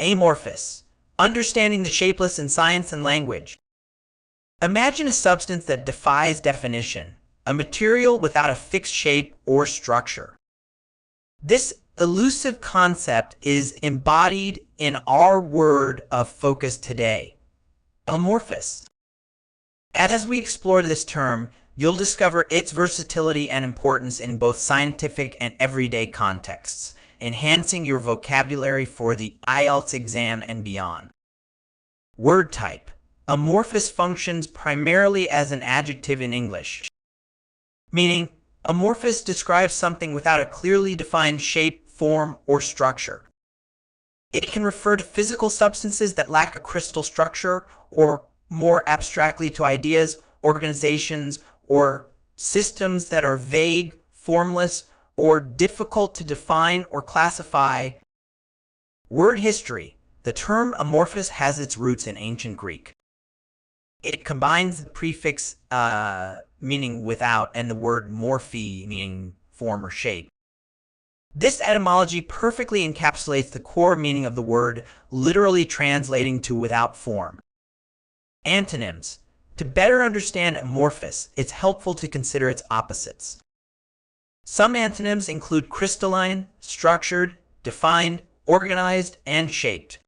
Amorphous. Understanding the shapeless in science and language. Imagine a substance that defies definition, a material without a fixed shape or structure. This elusive concept is embodied in our word of focus today, amorphous. As we explore this term, you'll discover its versatility and importance in both scientific and everyday contexts, enhancing your vocabulary for the IELTS exam and beyond. Word type. Amorphous functions primarily as an adjective in English, meaning amorphous describes something without a clearly defined shape, form, or structure. It can refer to physical substances that lack a crystal structure, or more abstractly to ideas, organizations, or systems that are vague, formless, or difficult to define or classify. Word history. The term amorphous has its roots in ancient Greek. It combines the prefix meaning without and the word morphe meaning form or shape. This etymology perfectly encapsulates the core meaning of the word, literally translating to without form. Antonyms. To better understand amorphous, it's helpful to consider its opposites. Some antonyms include crystalline, structured, defined, organized, and shaped.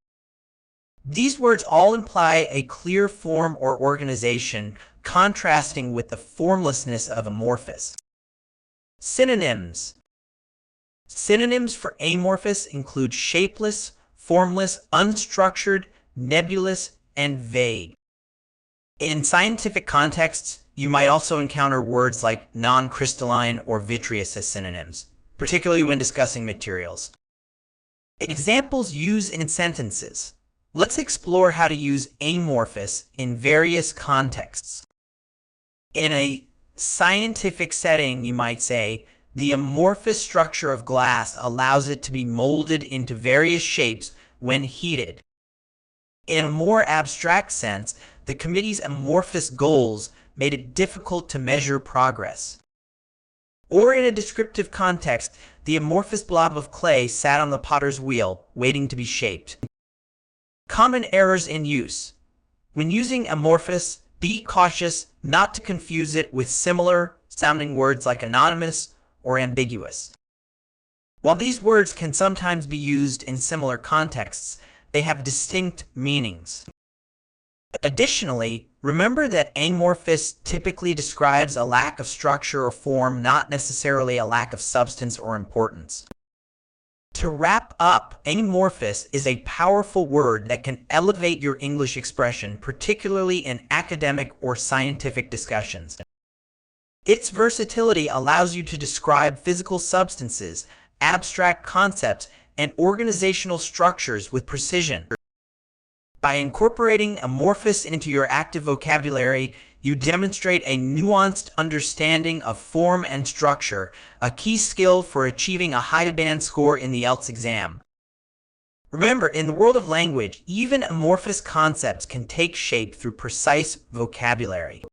These words all imply a clear form or organization, contrasting with the formlessness of amorphous. Synonyms. Synonyms for amorphous include shapeless, formless, unstructured, nebulous, and vague. In scientific contexts, you might also encounter words like non-crystalline or vitreous as synonyms, particularly when discussing materials. Examples used in sentences. Let's explore how to use amorphous in various contexts. In a scientific setting, you might say, the amorphous structure of glass allows it to be molded into various shapes when heated. In a more abstract sense, the committee's amorphous goals made it difficult to measure progress. Or in a descriptive context, the amorphous blob of clay sat on the potter's wheel, waiting to be shaped. Common errors in use. When using amorphous, be cautious not to confuse it with similar sounding words like anonymous or ambiguous. While these words can sometimes be used in similar contexts, they have distinct meanings. Additionally, remember that amorphous typically describes a lack of structure or form, not necessarily a lack of substance or importance. To wrap up, amorphous is a powerful word that can elevate your English expression, particularly in academic or scientific discussions. Its versatility allows you to describe physical substances, abstract concepts, and organizational structures with precision. By incorporating amorphous into your active vocabulary, you demonstrate a nuanced understanding of form and structure, a key skill for achieving a high-band score in the IELTS exam. Remember, in the world of language, even amorphous concepts can take shape through precise vocabulary.